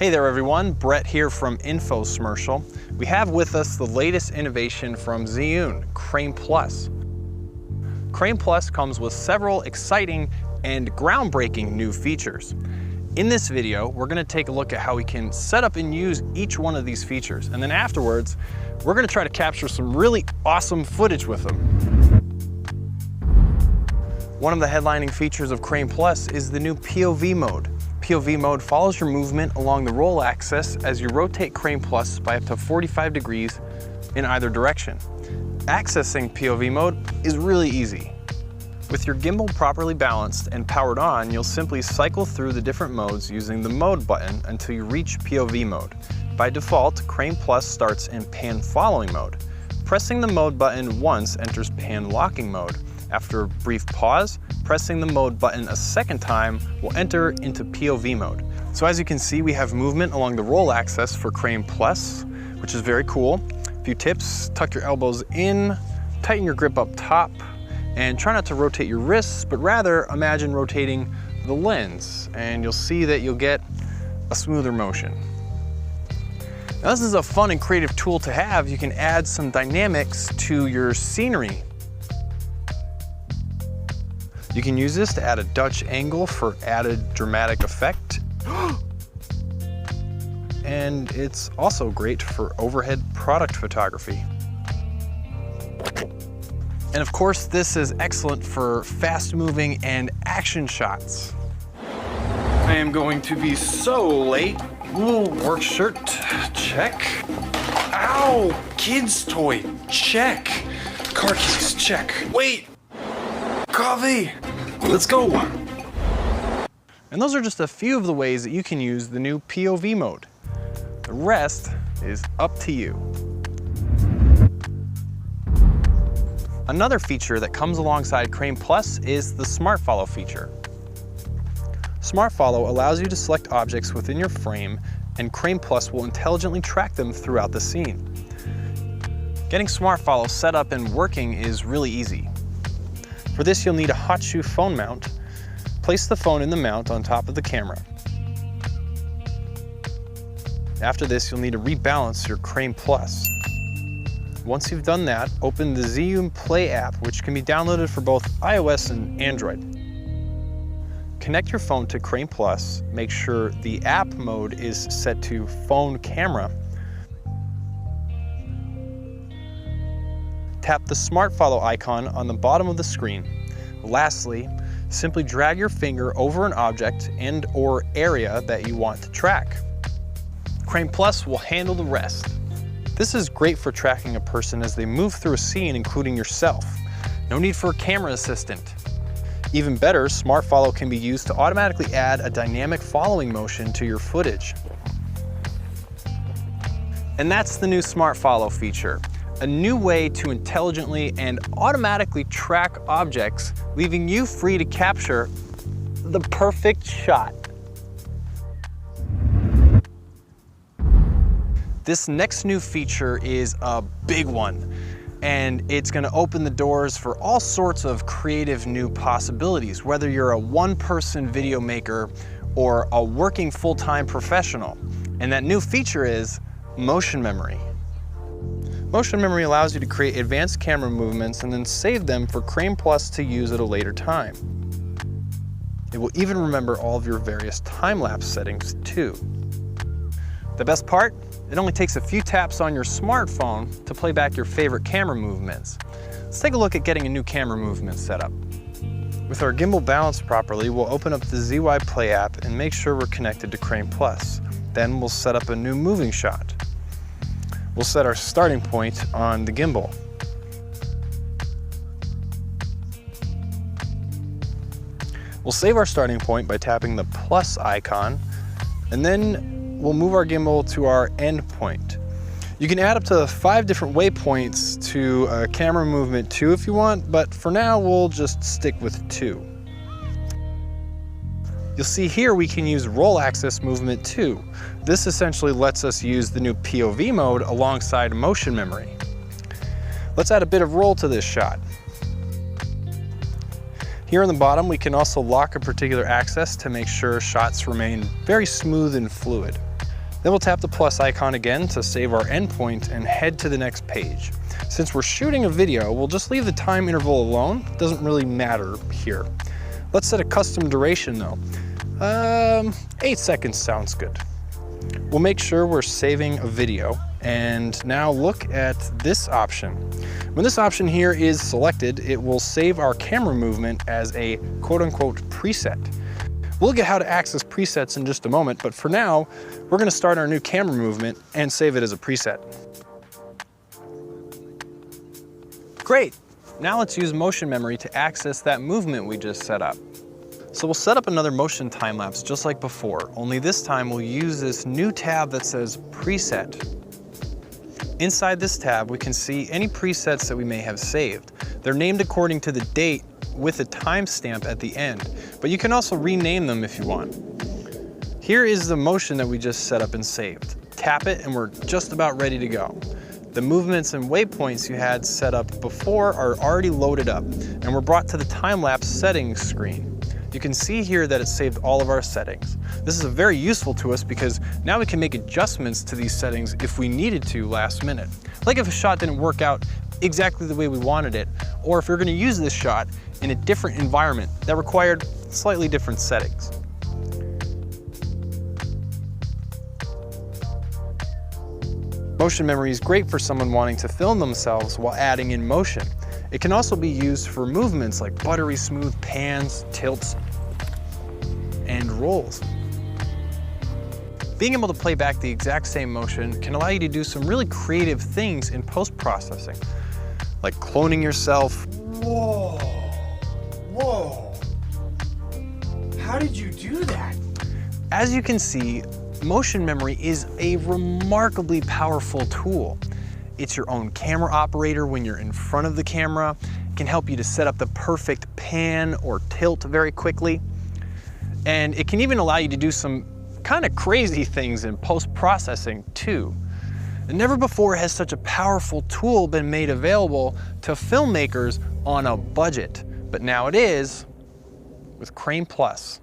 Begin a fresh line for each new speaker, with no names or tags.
Hey there everyone, Brett here from Infosmercial. We have with us the latest innovation from Zhiyun, Crane Plus. Crane Plus comes with several exciting and groundbreaking new features. In this video, we're going to take a look at how we can set up and use each one of these features, and then afterwards, we're going to try to capture some really awesome footage with them. One of the headlining features of Crane Plus is the new POV mode. POV mode follows your movement along the roll axis as you rotate Crane Plus by up to 45 degrees in either direction. Accessing POV mode is really easy. With your gimbal properly balanced and powered on, you'll simply cycle through the different modes using the mode button until you reach POV mode. By default, Crane Plus starts in pan following mode. Pressing the mode button once enters pan locking mode. After a brief pause, pressing the mode button a second time will enter into POV mode. So as you can see, we have movement along the roll axis for Crane Plus, which is very cool. A few tips: tuck your elbows in, tighten your grip up top, and try not to rotate your wrists, but rather imagine rotating the lens, and you'll see that you'll get a smoother motion. Now, this is a fun and creative tool to have. You can add some dynamics to your scenery. You can use this to add a Dutch angle for added dramatic effect. And it's also great for overhead product photography. And of course, this is excellent for fast-moving and action shots. I am going to be so late. Ooh, work shirt, check. Ow, kid's toy, check. Car keys, check. Wait, coffee, let's go. And those are just a few of the ways that you can use the new POV mode. The rest is up to you. Another feature that comes alongside Crane Plus is the Smart Follow feature. Smart Follow allows you to select objects within your frame, and Crane Plus will intelligently track them throughout the scene. Getting Smart Follow set up and working is really easy. For this, you'll need a hot shoe phone mount. Place the phone in the mount on top of the camera. After this, you'll need to rebalance your Crane Plus. Once you've done that, open the Zhiyun Play app, which can be downloaded for both iOS and Android. Connect your phone to Crane Plus, make sure the app mode is set to phone camera. Tap the Smart Follow icon on the bottom of the screen. Lastly, simply drag your finger over an object and/or area that you want to track. Crane Plus will handle the rest. This is great for tracking a person as they move through a scene, including yourself. No need for a camera assistant. Even better, Smart Follow can be used to automatically add a dynamic following motion to your footage. And that's the new Smart Follow feature. A new way to intelligently and automatically track objects, leaving you free to capture the perfect shot. This next new feature is a big one, and it's going to open the doors for all sorts of creative new possibilities, whether you're a one-person video maker or a working full-time professional. And that new feature is motion memory. Motion memory allows you to create advanced camera movements and then save them for Crane Plus to use at a later time. It will even remember all of your various time-lapse settings too. The best part? It only takes a few taps on your smartphone to play back your favorite camera movements. Let's take a look at getting a new camera movement set up. With our gimbal balanced properly, we'll open up the ZY Play app and make sure we're connected to Crane Plus. Then we'll set up a new moving shot. We'll set our starting point on the gimbal. We'll save our starting point by tapping the plus icon, and then we'll move our gimbal to our end point. You can add up to 5 different waypoints to a camera movement 2 if you want, but for now we'll just stick with 2. You'll see here we can use roll axis movement 2. This essentially lets us use the new POV mode alongside motion memory. Let's add a bit of roll to this shot. Here on the bottom, we can also lock a particular axis to make sure shots remain very smooth and fluid. Then we'll tap the plus icon again to save our endpoint and head to the next page. Since we're shooting a video, we'll just leave the time interval alone. It doesn't really matter here. Let's set a custom duration though. 8 seconds sounds good. We'll make sure we're saving a video, and now look at this option. When this option here is selected, it will save our camera movement as a quote-unquote preset. We'll look at how to access presets in just a moment, but for now, we're gonna start our new camera movement and save it as a preset. Great, now let's use motion memory to access that movement we just set up. So we'll set up another motion time lapse just like before, only this time we'll use this new tab that says preset. Inside this tab, we can see any presets that we may have saved. They're named according to the date with a timestamp at the end, but you can also rename them if you want. Here is the motion that we just set up and saved. Tap it and we're just about ready to go. The movements and waypoints you had set up before are already loaded up, and we're brought to the time-lapse settings screen. You can see here that it saved all of our settings. This is very useful to us because now we can make adjustments to these settings if we needed to last minute. Like if a shot didn't work out exactly the way we wanted it, or if we're gonna use this shot in a different environment that required slightly different settings. Motion memory is great for someone wanting to film themselves while adding in motion. It can also be used for movements like buttery smooth pans, tilts, and rolls. Being able to play back the exact same motion can allow you to do some really creative things in post-processing, like cloning yourself.
Whoa, whoa, how did you do that?
As you can see, motion memory is a remarkably powerful tool. It's your own camera operator when you're in front of the camera. It can help you to set up the perfect pan or tilt very quickly. And it can even allow you to do some kind of crazy things in post-processing too. And never before has such a powerful tool been made available to filmmakers on a budget. But now it is with Crane Plus.